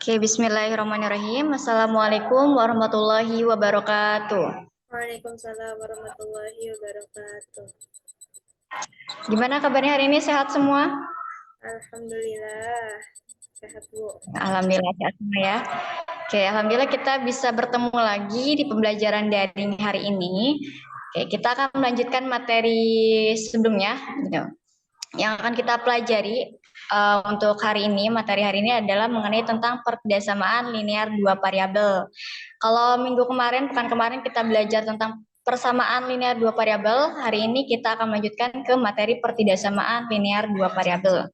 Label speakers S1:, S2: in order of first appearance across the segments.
S1: Oke, bismillahirrahmanirrahim. Assalamualaikum warahmatullahi wabarakatuh.
S2: Waalaikumsalam warahmatullahi wabarakatuh.
S1: Gimana kabarnya hari ini? Sehat semua?
S2: Alhamdulillah, sehat Bu.
S1: Alhamdulillah sehat semua ya. Oke, alhamdulillah kita bisa bertemu lagi di pembelajaran daring hari ini. Oke, kita akan melanjutkan materi sebelumnya, gitu. Yang akan kita pelajari untuk hari ini, materi hari ini adalah mengenai tentang perbedasamaan linear dua variabel. Kalau minggu kemarin, pekan kemarin kita belajar tentang persamaan linear dua variabel, hari ini kita akan melanjutkan ke materi pertidaksamaan linear dua variabel.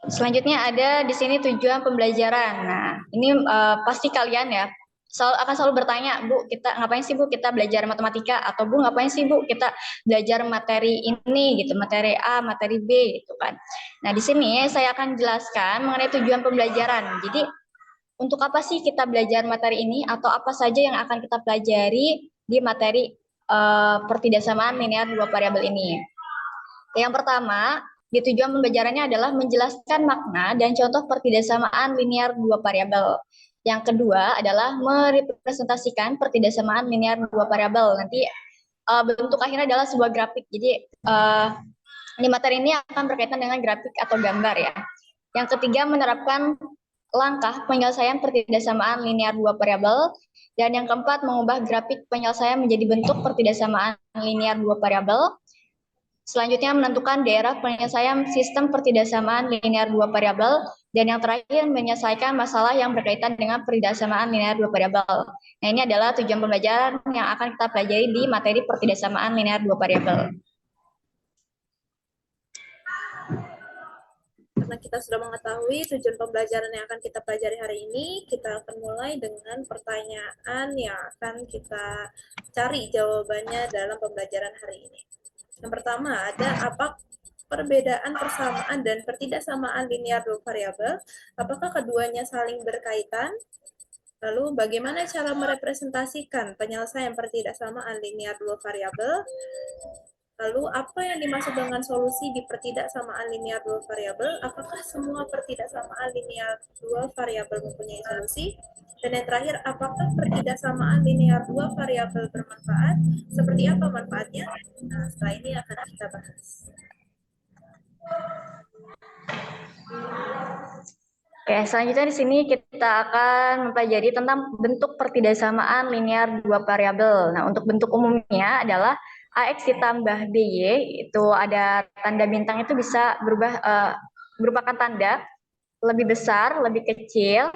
S1: Selanjutnya ada di sini tujuan pembelajaran. Nah, ini pasti kalian ya akan selalu bertanya, Bu, kita ngapain sih Bu kita belajar matematika, atau Bu ngapain sih Bu kita belajar materi ini gitu, materi A, materi B gitu kan. Nah, di sini saya akan jelaskan mengenai tujuan pembelajaran. Jadi, untuk apa sih kita belajar materi ini, atau apa saja yang akan kita pelajari di materi pertidaksamaan linear dua variabel ini. Yang pertama, di tujuan pembelajarannya adalah menjelaskan makna dan contoh pertidaksamaan linear dua variabel. Yang kedua adalah merepresentasikan pertidaksamaan linear dua variabel. Nanti bentuk akhirnya adalah sebuah grafik. Jadi di materi ini akan berkaitan dengan grafik atau gambar ya. Yang ketiga, menerapkan langkah penyelesaian pertidaksamaan linear dua variabel. Dan yang keempat, mengubah grafik penyelesaian menjadi bentuk pertidaksamaan linear dua variabel. Selanjutnya, menentukan daerah penyelesaian sistem pertidaksamaan linear dua variabel. Dan yang terakhir, menyelesaikan masalah yang berkaitan dengan pertidaksamaan linear dua variabel. Nah, ini adalah tujuan pembelajaran yang akan kita pelajari di materi pertidaksamaan linear dua variabel.
S2: Karena kita sudah mengetahui tujuan pembelajaran yang akan kita pelajari hari ini, kita akan mulai dengan pertanyaan yang akan kita cari jawabannya dalam pembelajaran hari ini. Yang pertama, ada apa perbedaan persamaan dan pertidaksamaan linear dua variabel? Apakah keduanya saling berkaitan? Lalu, bagaimana cara merepresentasikan penyelesaian pertidaksamaan linear dua variabel? Lalu, apa yang dimaksud dengan solusi di pertidaksamaan linear dua variabel? Apakah semua pertidaksamaan linear dua variabel mempunyai solusi? Dan yang terakhir, apakah pertidaksamaan linear dua variabel bermanfaat? Seperti apa manfaatnya? Nah, setelah ini akan kita bahas.
S1: Oke, selanjutnya di sini kita akan mempelajari tentang bentuk pertidaksamaan linear dua variabel. Nah, untuk bentuk umumnya adalah AX ditambah BY, itu ada tanda bintang itu bisa berubah merupakan tanda lebih besar, lebih kecil,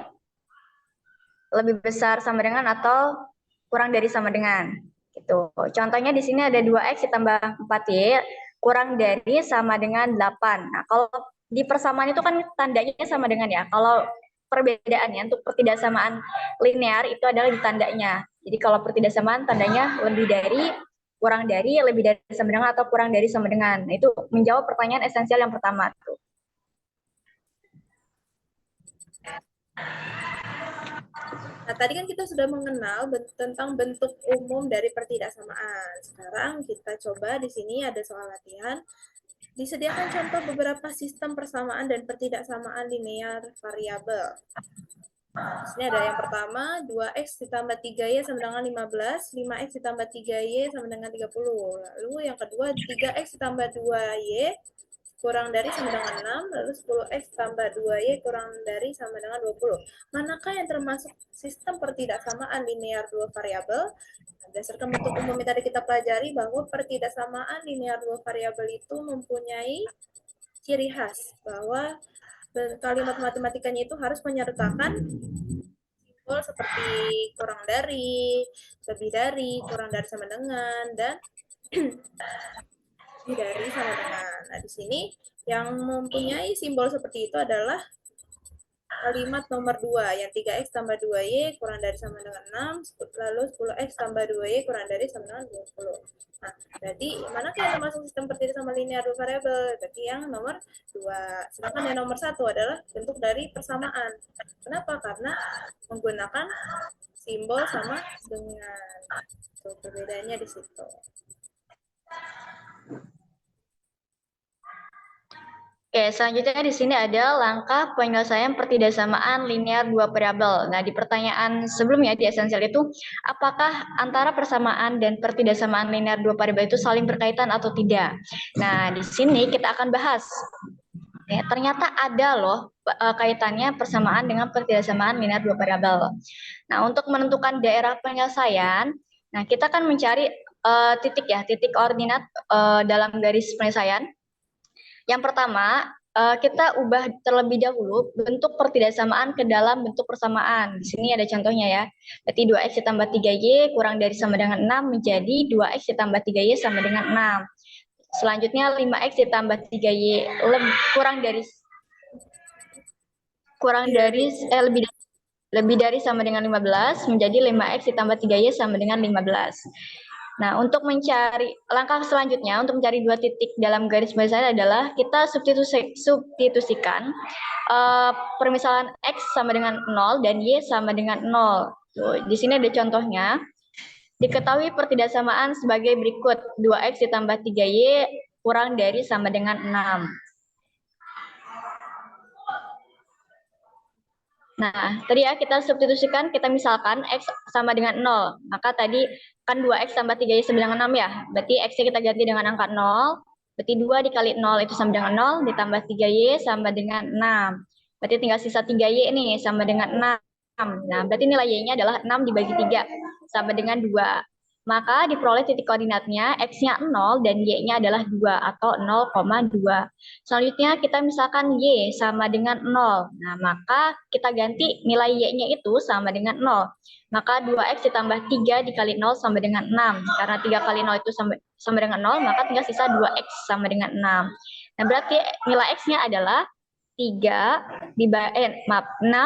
S1: lebih besar sama dengan atau kurang dari sama dengan. Gitu. Contohnya di sini ada 2X ditambah 4Y kurang dari sama dengan 8. Nah, kalau di persamaan itu kan tandanya sama dengan ya. Kalau perbedaannya untuk pertidaksamaan linear itu adalah di tandanya. Jadi kalau pertidaksamaan tandanya lebih dari, kurang dari, lebih dari sama dengan, atau kurang dari sama dengan. Nah, itu menjawab pertanyaan esensial yang pertama tuh.
S2: Nah, tadi kan kita sudah mengenal tentang bentuk umum dari pertidaksamaan. Sekarang kita coba di sini ada soal latihan. Disediakan contoh beberapa sistem persamaan dan pertidaksamaan linear variabel. Di sini ada yang pertama, 2x ditambah 3y sama dengan 15, 5x ditambah 3y sama dengan 30. Lalu yang kedua, 3x ditambah 2y kurang dari sama dengan 6, lalu 10x tambah 2y kurang dari sama dengan 20. Manakah yang termasuk sistem pertidaksamaan linear dua variabel? Berdasarkan bentuk umum yang tadi kita pelajari bahwa pertidaksamaan linear dua variabel itu mempunyai ciri khas bahwa kalimat matematikanya itu harus menyertakan simbol seperti kurang dari, lebih dari, kurang dari sama dengan, dan lebih dari sama dengan. Nah, di sini yang mempunyai simbol seperti itu adalah kalimat nomor 2, yang 3x tambah 2y kurang dari sama dengan 6, lalu 10x tambah 2y kurang dari sama dengan 20. Nah, jadi manakah yang termasuk sistem pertidaksamaan linear dua variabel? Berarti yang nomor 2. Sedangkan yang nomor 1 adalah bentuk dari persamaan. Kenapa? Karena menggunakan simbol sama dengan. Tuh, perbedaannya di situ.
S1: Oke, selanjutnya di sini ada langkah penyelesaian pertidaksamaan linear dua variabel. Nah, di pertanyaan sebelumnya di esensial itu, apakah antara persamaan dan pertidaksamaan linear dua variabel itu saling berkaitan atau tidak? Nah, di sini kita akan bahas. Oke, ternyata ada loh kaitannya persamaan dengan pertidaksamaan linear dua variabel. Nah, untuk menentukan daerah penyelesaian, nah kita akan mencari titik ya, titik koordinat dalam garis penyelesaian. Yang pertama, kita ubah terlebih dahulu bentuk pertidaksamaan ke dalam bentuk persamaan. Di sini ada contohnya ya. Berarti 2x ditambah 3y kurang dari sama dengan 6 menjadi 2x ditambah 3y sama dengan 6. Selanjutnya 5x ditambah 3y lebih dari sama dengan 15 menjadi 5x ditambah 3y sama dengan 15. Nah, untuk mencari langkah selanjutnya untuk mencari dua titik dalam garis penyelesaian adalah kita substitusikan permisalan x sama dengan 0 dan y sama dengan 0. Tuh, di sini ada contohnya. Diketahui pertidaksamaan sebagai berikut. 2x ditambah 3y kurang dari sama dengan 6. Nah, tadi ya kita substitusikan, kita misalkan x sama dengan 0. Maka tadi kan 2x tambah 3y sama dengan 6 ya. Berarti x-nya kita ganti dengan angka 0. Berarti 2 dikali 0 itu sama dengan 0, ditambah 3y sama dengan 6. Berarti tinggal sisa 3y ini sama dengan 6. Nah, berarti nilai y-nya adalah 6 dibagi 3 sama dengan 2. Maka diperoleh titik koordinatnya x-nya 0 dan y-nya adalah 2 atau 0,2. Selanjutnya kita misalkan y sama dengan 0. Nah, maka kita ganti nilai y-nya itu sama dengan 0. Maka 2x ditambah 3 dikali 0 sama dengan 6. Karena 3 kali 0 itu sama dengan 0, maka tinggal sisa 2x sama dengan 6. Nah, berarti nilai x-nya adalah 6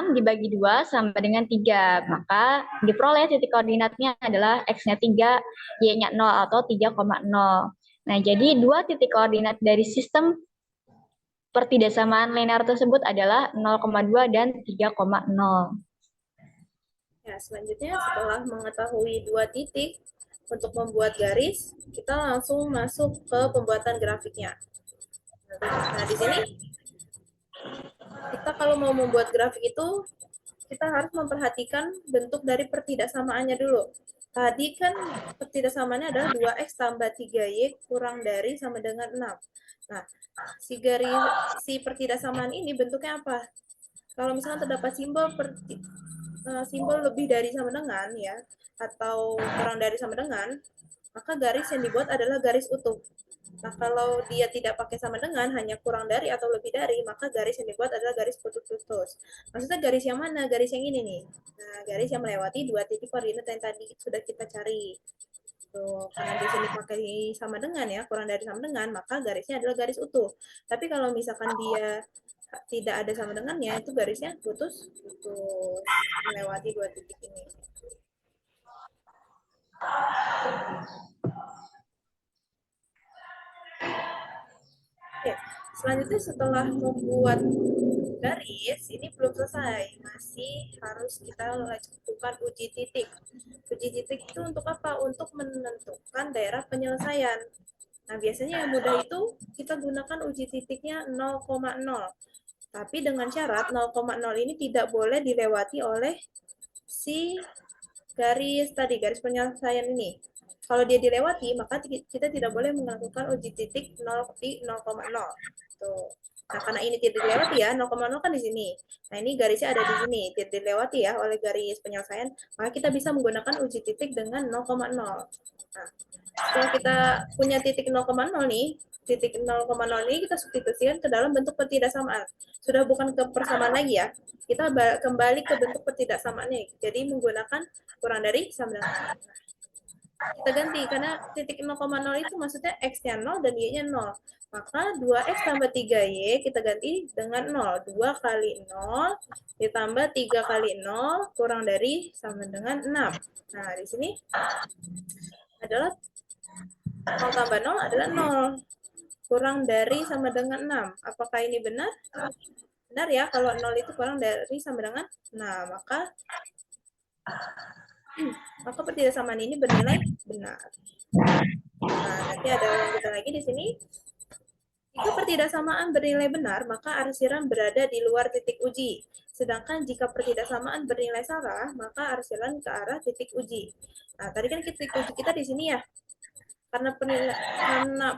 S1: dibagi 2 sama dengan 3. Maka diperoleh titik koordinatnya adalah x-nya 3, y-nya 0 atau 3,0. Nah, jadi dua titik koordinat dari sistem pertidaksamaan linear tersebut adalah 0,2 dan 3,0.
S2: Ya, selanjutnya setelah mengetahui dua titik untuk membuat garis, kita langsung masuk ke pembuatan grafiknya. Nah, di sini kita kalau mau membuat grafik itu, kita harus memperhatikan bentuk dari pertidaksamaannya dulu. Tadi kan pertidaksamaannya adalah 2x tambah 3y kurang dari sama dengan 6. Nah, si pertidaksamaan ini bentuknya apa? Kalau misalnya terdapat simbol lebih dari sama dengan ya, atau kurang dari sama dengan, maka garis yang dibuat adalah garis utuh. Nah, kalau dia tidak pakai sama dengan, hanya kurang dari atau lebih dari, maka garis yang dibuat adalah garis putus-putus. Maksudnya garis yang mana? Garis yang ini nih. Nah, garis yang melewati dua titik koordinat yang tadi sudah kita cari. Tuh, karena di sini pakai sama dengan ya, kurang dari sama dengan, maka garisnya adalah garis utuh. Tapi kalau misalkan dia tidak ada sama dengannya, itu garisnya putus-putus melewati dua titik ini. Oke, selanjutnya setelah membuat garis, ini belum selesai. Masih harus kita lakukan uji titik. Uji titik itu untuk apa? Untuk menentukan daerah penyelesaian. Nah, biasanya yang mudah itu kita gunakan uji titiknya 0,0. Tapi dengan syarat 0,0 ini tidak boleh dilewati oleh si garis penyelesaian ini. Kalau dia dilewati, maka kita tidak boleh melakukan uji titik 0 di 0,0. Tuh. Nah, karena ini tidak dilewati ya, 0,0 kan di sini. Nah, ini garisnya ada di sini, tidak dilewati ya oleh garis penyelesaian, maka kita bisa menggunakan uji titik dengan 0,0. Nah, setelah kita punya titik 0,0 nih, titik 0,0 ini kita substitusikan ke dalam bentuk pertidaksamaan. Sudah bukan ke persamaan lagi ya, kita kembali ke bentuk pertidaksamaannya. Jadi menggunakan kurang dari sama dengan. Kita ganti, karena titik 0,0 itu maksudnya x-nya 0 dan y-nya 0. Maka 2x tambah 3y kita ganti dengan 0. 2 kali 0 ditambah 3 kali 0 kurang dari sama dengan 6. Nah, di sini adalah 0 tambah 0 adalah 0. Kurang dari sama dengan 6. Apakah ini benar? Benar ya, kalau 0 itu kurang dari sama dengan 6. Maka pertidaksamaan ini bernilai benar. Nah, nanti ada lanjutan lagi di sini. Jika pertidaksamaan bernilai benar, maka arsiran berada di luar titik uji. Sedangkan jika pertidaksamaan bernilai salah, maka arsiran ke arah titik uji. Nah, tadi kan titik uji kita di sini ya. Karena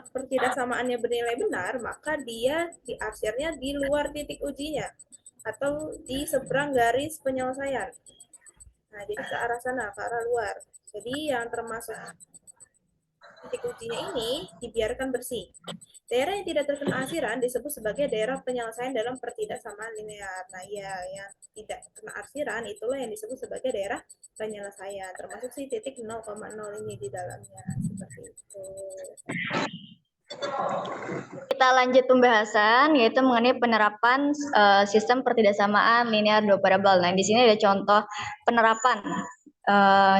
S2: pertidaksamaannya bernilai benar, maka dia diarsirnya di luar titik ujinya atau di seberang garis penyelesaian. Nah, jadi ke arah sana, ke arah luar. Jadi yang termasuk titik ujinya ini dibiarkan bersih. Daerah yang tidak terkena arsiran disebut sebagai daerah penyelesaian dalam pertidaksamaan linear. Nah, ya, yang tidak kena arsiran itulah yang disebut sebagai daerah penyelesaian. Termasuk si titik 0,0 ini di dalamnya. Seperti itu.
S1: Kita lanjut pembahasan yaitu mengenai penerapan sistem pertidaksamaan linear dua variabel. Nah, di sini ada contoh penerapan,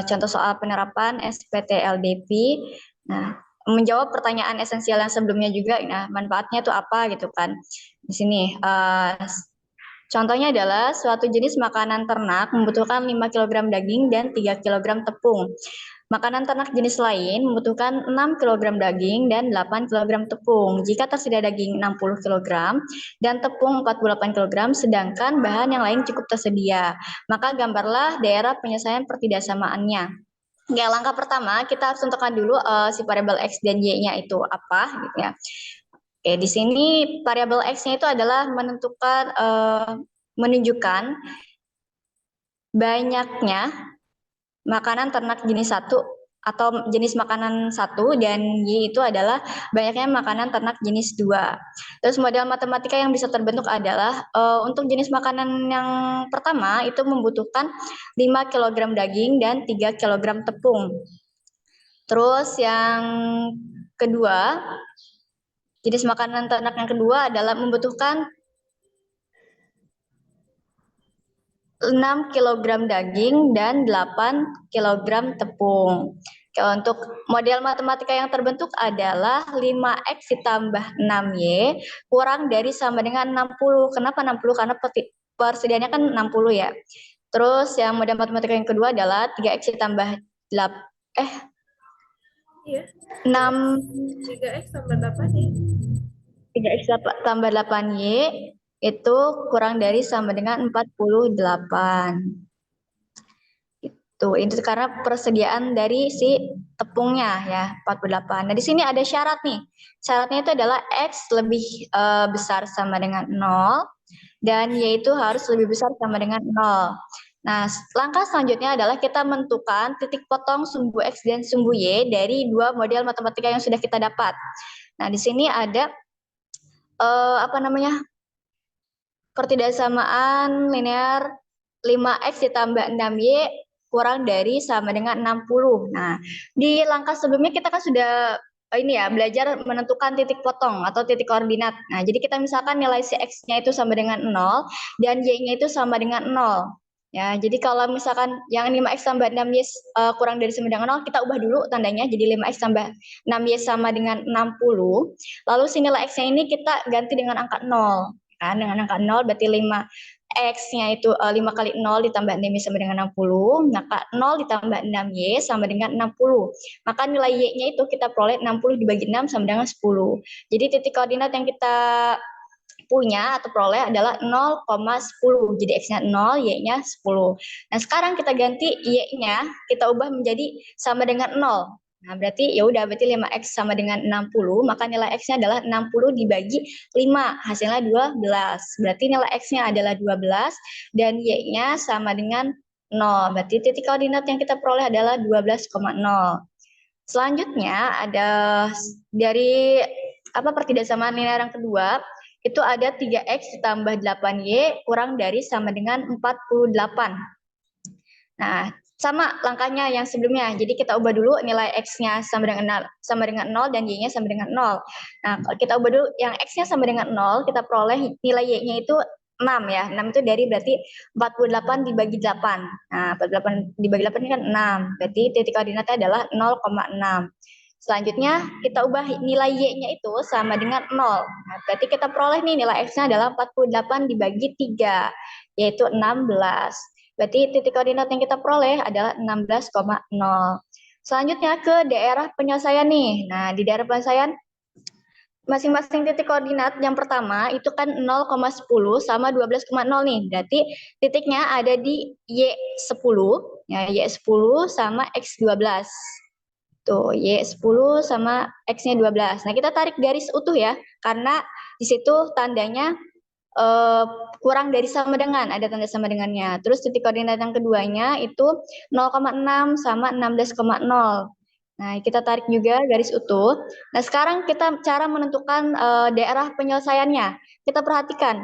S1: contoh soal penerapan SPTLDP. Nah, menjawab pertanyaan esensial yang sebelumnya juga. Nah, manfaatnya itu apa gitu kan? Di sini contohnya adalah suatu jenis makanan ternak membutuhkan 5 kg daging dan 3 kg tepung. Makanan ternak jenis lain membutuhkan 6 kg daging dan 8 kg tepung. Jika tersedia daging 60 kg dan tepung 48 kg, sedangkan bahan yang lain cukup tersedia, maka gambarlah daerah penyelesaian pertidaksamaannya. Oke, langkah pertama kita harus tentukan dulu si variabel X dan Y-nya itu apa gitu ya. Oke, di sini variabel X-nya itu adalah menunjukkan banyaknya makanan ternak jenis satu atau jenis makanan satu, dan Y itu adalah banyaknya makanan ternak jenis dua. Terus model matematika yang bisa terbentuk adalah untuk jenis makanan yang pertama itu membutuhkan 5 kg daging dan 3 kg tepung. Terus yang kedua, jenis makanan ternak yang kedua adalah membutuhkan 6 kg daging dan 8 kg tepung. Kalau untuk model matematika yang terbentuk adalah 5X ditambah 6Y kurang dari sama dengan 60. Kenapa 60? Karena persediaannya kan 60 ya. Terus yang model matematika yang kedua adalah 3X ditambah 6
S2: 3X tambah 8 ya.
S1: 3X tambah 8Y itu kurang dari sama dengan 48. Itu karena persediaan dari si tepungnya ya, 48. Nah, di sini ada syarat nih. Syaratnya itu adalah X lebih besar sama dengan 0 dan Y itu harus lebih besar sama dengan 0. Nah, langkah selanjutnya adalah kita menentukan titik potong sumbu X dan sumbu Y dari dua model matematika yang sudah kita dapat. Nah, di sini ada pertidaksamaan linear 5X ditambah 6Y kurang dari sama dengan 60. Nah, di langkah sebelumnya kita kan sudah belajar menentukan titik potong atau titik koordinat. Nah, jadi kita misalkan nilai si X-nya itu sama dengan 0 dan Y-nya itu sama dengan 0. Ya, jadi kalau misalkan yang 5X tambah 6Y kurang dari sama dengan 0, kita ubah dulu tandanya jadi 5X tambah 6Y sama dengan 60. Lalu si nilai X-nya ini kita ganti dengan angka 0. Kan, dengan angka 0 berarti 5X-nya itu 5 kali 0 ditambah 6Y sama dengan 60, maka 0 ditambah 6Y sama dengan 60. Maka nilai Y-nya itu kita peroleh 60 dibagi 6 sama dengan 10. Jadi titik koordinat yang kita punya atau peroleh adalah 0,10. Jadi X-nya 0, Y-nya 10. Nah, sekarang kita ganti Y-nya, kita ubah menjadi sama dengan 0. Nah, berarti ya udah berarti 5X sama dengan 60, maka nilai X-nya adalah 60 dibagi 5, hasilnya 12. Berarti nilai X-nya adalah 12 dan Y-nya sama dengan 0. Berarti titik koordinat yang kita peroleh adalah 12,0. Selanjutnya ada dari pertidaksamaan linear yang kedua, itu ada 3X ditambah 8Y kurang dari sama dengan 48. Nah, sama langkahnya yang sebelumnya. Jadi kita ubah dulu nilai X-nya sama dengan 0 dan Y-nya sama dengan 0. Nah, kita ubah dulu yang X-nya sama dengan 0, kita peroleh nilai Y-nya itu 6 ya. 6 itu dari berarti 48 dibagi 8. Nah, 48 dibagi 8 ini kan 6. Berarti titik koordinatnya adalah 0,6. Selanjutnya kita ubah nilai Y-nya itu sama dengan 0. Nah, berarti kita peroleh nih nilai X-nya adalah 48 dibagi 3, yaitu 16. Berarti titik koordinat yang kita peroleh adalah 16,0. Selanjutnya ke daerah penyelesaian nih. Nah, di daerah penyelesaian masing-masing titik koordinat yang pertama itu kan 0,10 sama 12,0 nih. Berarti titiknya ada di Y10, ya Y10 sama X12. Tuh, Y10 sama X-nya 12. Nah, kita tarik garis utuh ya, karena di situ tandanya kurang dari sama dengan, ada tanda sama dengannya. Terus titik koordinat yang keduanya itu 0,6 sama 16,0. Nah, kita tarik juga garis utuh. Nah, sekarang kita cara menentukan daerah penyelesaiannya. Kita perhatikan,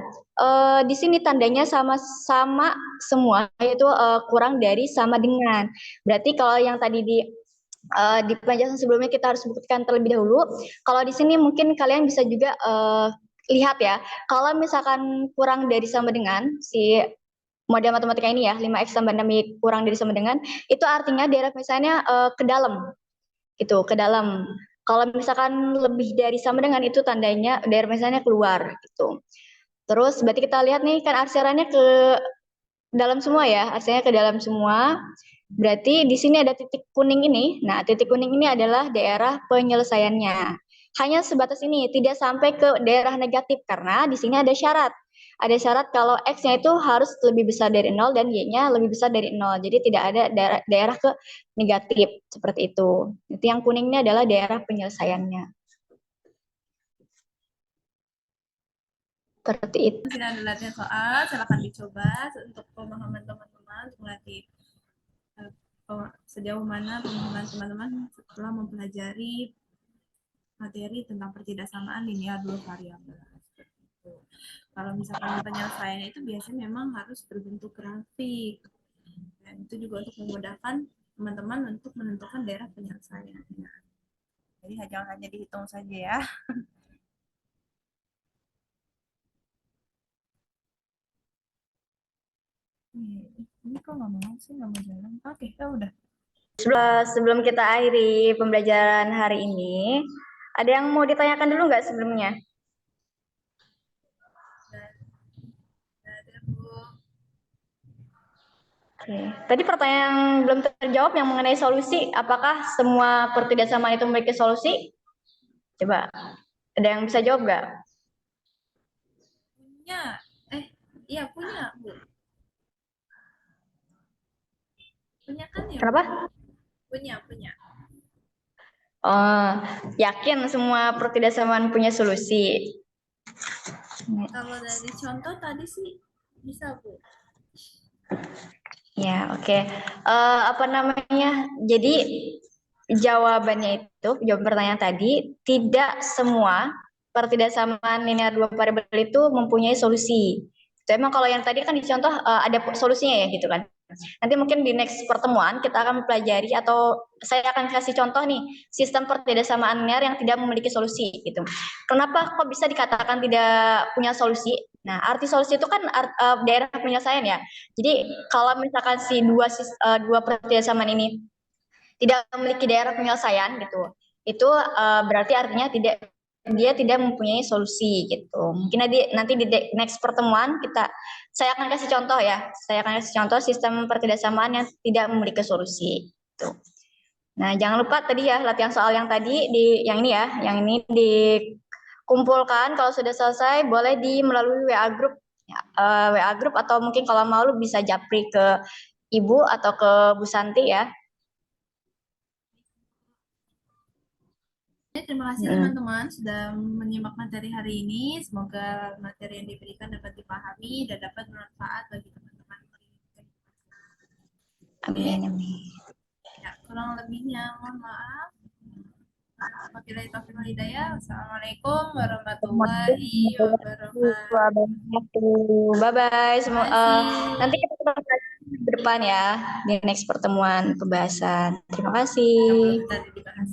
S1: di sini tandanya sama-sama semua, yaitu kurang dari sama dengan. Berarti kalau yang tadi di penjelasan sebelumnya kita harus buktikan terlebih dahulu. Kalau di sini mungkin kalian bisa juga lihat ya, kalau misalkan kurang dari sama dengan si model matematika ini ya, 5x tambah 6 kurang dari sama dengan, itu artinya daerah misalnya ke dalam, gitu, ke dalam. Kalau misalkan lebih dari sama dengan itu tandanya daerah misalnya keluar, gitu. Terus berarti kita lihat nih kan arsirannya ke dalam semua ya, arsinya ke dalam semua. Berarti di sini ada titik kuning ini. Nah, titik kuning ini adalah daerah penyelesaiannya. Hanya sebatas ini, tidak sampai ke daerah negatif karena di sini ada syarat. Ada syarat kalau X-nya itu harus lebih besar dari 0 dan Y-nya lebih besar dari 0. Jadi tidak ada daerah ke negatif seperti itu. Itu yang kuning ini adalah daerah penyelesaiannya. Seperti itu.
S2: Masih ada latihan soal, silakan dicoba untuk pemahaman teman-teman, untuk melatih sejauh mana pemahaman teman-teman setelah mempelajari materi tentang pertidaksamaan linear dua variabel. Kalau misalkan penyelesaian itu biasanya memang harus berbentuk grafik. Dan itu juga untuk memudahkan teman-teman untuk menentukan daerah penyelesaian. Jadi jangan hanya dihitung saja ya. Ini kok nggak mau sih, nggak mau jalan. Oke, ya udah.
S1: Sebelum kita akhiri pembelajaran hari ini, ada yang mau ditanyakan dulu nggak sebelumnya?
S2: Ada, Bu.
S1: Oke. Tadi pertanyaan yang belum terjawab yang mengenai solusi, apakah semua pertidaksamaan itu memiliki solusi? Coba, ada yang bisa jawab nggak?
S2: Punya. Iya punya, Bu. Punya kan ya?
S1: Kenapa?
S2: Punya.
S1: Oh, yakin semua pertidaksamaan punya solusi.
S2: Kalau dari contoh tadi sih bisa, Bu.
S1: Ya, oke. Apa namanya? Jadi jawabannya itu, jawab pertanyaan tadi, tidak semua pertidaksamaan linear dua variabel itu mempunyai solusi. Itu emang kalau yang tadi kan dicontoh ada solusinya ya gitu kan. Nanti mungkin di next pertemuan kita akan mempelajari atau saya akan kasih contoh nih sistem pertidaksamaan linear yang tidak memiliki solusi gitu. Kenapa kok bisa dikatakan tidak punya solusi? Nah, arti solusi itu kan daerah penyelesaian ya. Jadi kalau misalkan si dua pertidaksamaan ini tidak memiliki daerah penyelesaian gitu, itu berarti artinya dia tidak mempunyai solusi gitu. Mungkin nanti di next pertemuan saya akan kasih contoh ya. Saya akan kasih contoh sistem pertidaksamaan yang tidak memiliki solusi. Gitu. Nah, jangan lupa tadi ya latihan soal yang tadi yang ini ya, yang ini dikumpulkan. Kalau sudah selesai boleh melalui WA group, ya, WA group atau mungkin kalau mau lu bisa japri ke Ibu atau ke Bu Santi ya.
S2: Terima kasih teman-teman sudah menyimak materi hari ini. Semoga materi yang diberikan dapat dipahami dan dapat bermanfaat bagi teman-teman.
S1: Amin, amin.
S2: Ya, kurang lebihnya mohon maaf. Wabillahi taufiq wal hidayah. Wassalamualaikum warahmatullahi wabarakatuh.
S1: Bye bye. Nanti kita ketemu lagi di depan ya di next pertemuan pembahasan. Terima kasih.
S2: Tadi dibahas.